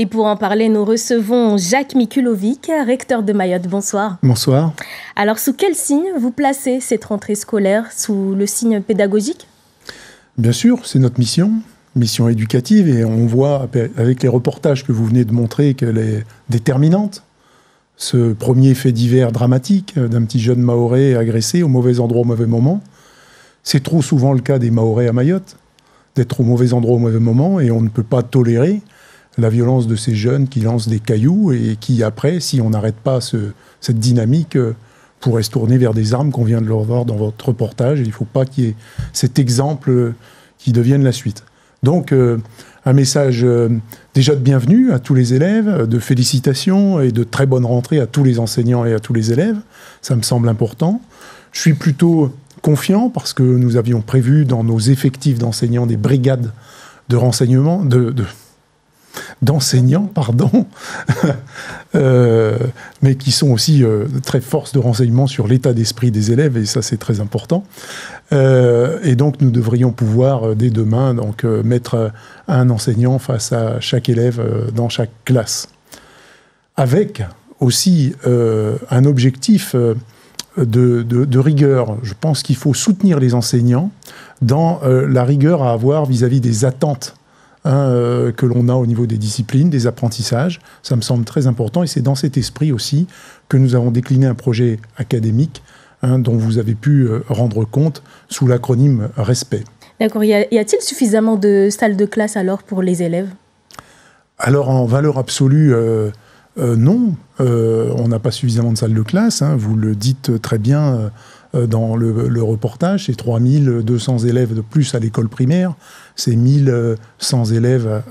Et pour en parler, nous recevons Jacques Mikulovic, recteur de Mayotte. Bonsoir. Bonsoir. Alors, sous quel signe vous placez cette rentrée scolaire? Sous le signe pédagogique? Bien sûr, c'est notre mission éducative, et on voit avec les reportages que vous venez de montrer qu'elle est déterminante. Ce premier fait divers dramatique d'un petit jeune Mahorais agressé au mauvais endroit au mauvais moment, c'est trop souvent le cas des Mahorais à Mayotte, d'être au mauvais endroit au mauvais moment, et on ne peut pas tolérer la violence de ces jeunes qui lancent des cailloux et qui, après, si on n'arrête pas cette dynamique, pourraient se tourner vers des armes qu'on vient de leur voir dans votre reportage. Et il ne faut pas qu'il y ait cet exemple qui devienne la suite. Donc, un message déjà de bienvenue à tous les élèves, de félicitations et de très bonne rentrée à tous les enseignants et à tous les élèves. Ça me semble important. Je suis plutôt confiant parce que nous avions prévu dans nos effectifs d'enseignants des brigades de renseignement, d'enseignants, mais qui sont aussi très force de renseignement sur l'état d'esprit des élèves, et ça c'est très important. Et donc nous devrions pouvoir dès demain mettre un enseignant face à chaque élève dans chaque classe. Avec aussi un objectif de rigueur. Je pense qu'il faut soutenir les enseignants dans la rigueur à avoir vis-à-vis des attentes que l'on a au niveau des disciplines, des apprentissages. Ça me semble très important, et c'est dans cet esprit aussi que nous avons décliné un projet académique dont vous avez pu rendre compte sous l'acronyme RESPECT. D'accord. Y a-t-il suffisamment de salles de classe alors pour les élèves? Alors, en valeur absolue, non. On n'a pas suffisamment de salles de classe. Vous le dites très bien dans le reportage. C'est 3200 élèves de plus à l'école primaire. C'est 1100 élèves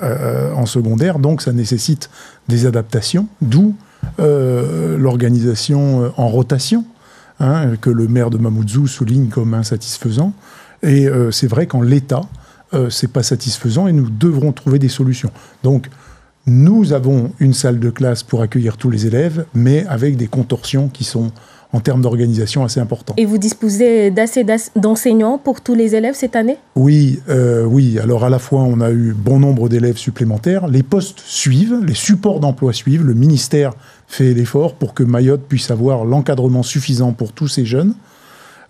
en secondaire. Donc, ça nécessite des adaptations, d'où l'organisation en rotation, que le maire de Mamoudzou souligne comme insatisfaisant. Et c'est vrai qu'en l'état, c'est pas satisfaisant, et nous devrons trouver des solutions. Donc, nous avons une salle de classe pour accueillir tous les élèves, mais avec des contorsions qui sont, en termes d'organisation, assez importantes. Et vous disposez d'assez d'enseignants pour tous les élèves cette année? Oui. Alors, à la fois, on a eu bon nombre d'élèves supplémentaires. Les postes suivent, les supports d'emploi suivent. Le ministère fait l'effort pour que Mayotte puisse avoir l'encadrement suffisant pour tous ces jeunes.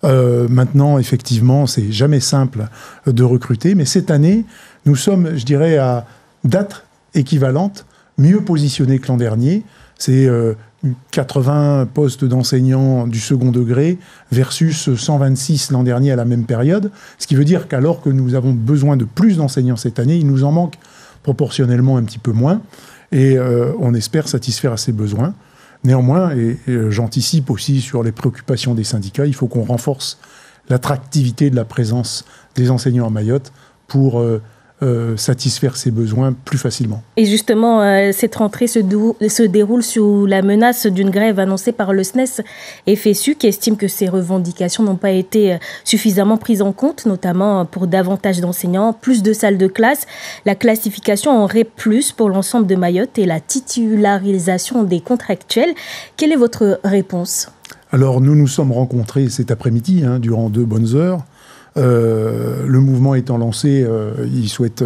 Maintenant, effectivement, c'est jamais simple de recruter, mais cette année, nous sommes, je dirais, à date équivalente, mieux positionnés que l'an dernier. C'est 80 postes d'enseignants du second degré versus 126 l'an dernier à la même période. Ce qui veut dire qu'alors que nous avons besoin de plus d'enseignants cette année, il nous en manque proportionnellement un petit peu moins. Et on espère satisfaire à ces besoins. Néanmoins, et j'anticipe aussi sur les préoccupations des syndicats, il faut qu'on renforce l'attractivité de la présence des enseignants à Mayotte pour satisfaire ces besoins plus facilement. Et justement, cette rentrée se déroule sous la menace d'une grève annoncée par le SNES et FSU, qui estime que ces revendications n'ont pas été suffisamment prises en compte, notamment pour davantage d'enseignants, plus de salles de classe, la classification en REP+, pour l'ensemble de Mayotte, et la titularisation des contractuels. Quelle est votre réponse? Alors, nous nous sommes rencontrés cet après-midi, durant 2 bonnes heures. Le mouvement étant lancé, ils souhaitent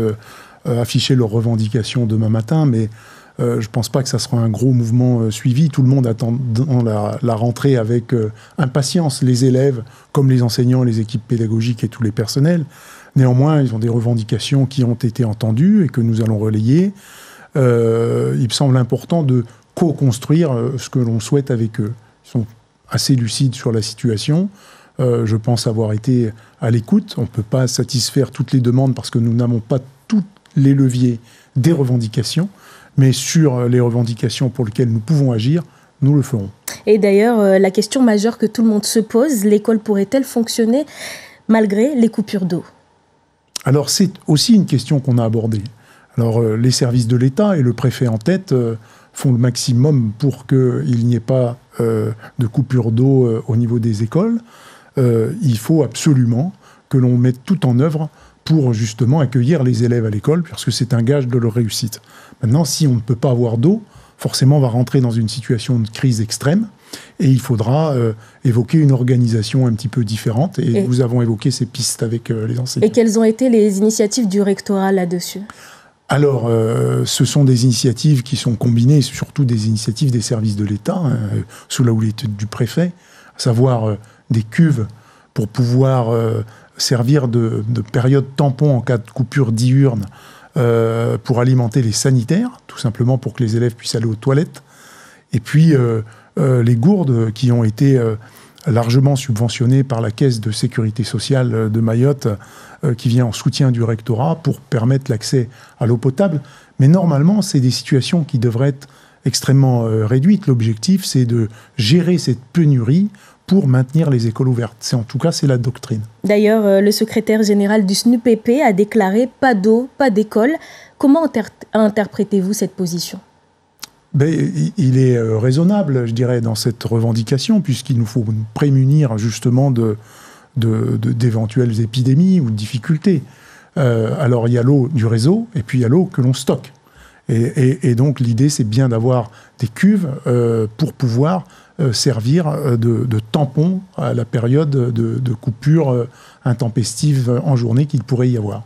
afficher leurs revendications demain matin, mais je ne pense pas que ça sera un gros mouvement suivi. Tout le monde attend la rentrée avec impatience, les élèves comme les enseignants, les équipes pédagogiques et tous les personnels. Néanmoins, ils ont des revendications qui ont été entendues et que nous allons relayer. Il me semble important de co-construire ce que l'on souhaite avec eux. Ils sont assez lucides sur la situation. Je pense avoir été à l'écoute. On ne peut pas satisfaire toutes les demandes parce que nous n'avons pas tous les leviers des revendications, mais sur les revendications pour lesquelles nous pouvons agir, nous le ferons. Et d'ailleurs, la question majeure que tout le monde se pose, l'école pourrait-elle fonctionner malgré les coupures d'eau? Alors, c'est aussi une question qu'on a abordée. Alors, les services de l'État et le préfet en tête font le maximum pour qu'il n'y ait pas de coupure d'eau au niveau des écoles. Il faut absolument que l'on mette tout en œuvre pour justement accueillir les élèves à l'école, parce que c'est un gage de leur réussite. Maintenant, si on ne peut pas avoir d'eau, forcément on va rentrer dans une situation de crise extrême, et il faudra évoquer une organisation un petit peu différente, et nous avons évoqué ces pistes avec les enseignants. Et quelles ont été les initiatives du rectorat là-dessus ? Alors, ce sont des initiatives qui sont combinées, surtout des initiatives des services de l'État, sous la houlette du préfet, à savoir des cuves pour pouvoir servir de période tampon en cas de coupure diurne pour alimenter les sanitaires, tout simplement pour que les élèves puissent aller aux toilettes. Et puis, les gourdes qui ont été largement subventionnées par la Caisse de sécurité sociale de Mayotte, qui vient en soutien du rectorat pour permettre l'accès à l'eau potable. Mais normalement, c'est des situations qui devraient être extrêmement réduites. L'objectif, c'est de gérer cette pénurie pour maintenir les écoles ouvertes. En tout cas, c'est la doctrine. D'ailleurs, le secrétaire général du SNUPP a déclaré « pas d'eau, pas d'école ». Comment interprétez-vous cette position ? Il est raisonnable, je dirais, dans cette revendication, puisqu'il nous faut nous prémunir justement d'éventuelles épidémies ou de difficultés. Alors, il y a l'eau du réseau, et puis il y a l'eau que l'on stocke. Et donc, l'idée, c'est bien d'avoir des cuves pour pouvoir servir de tampon à la période de coupure intempestive en journée qu'il pourrait y avoir.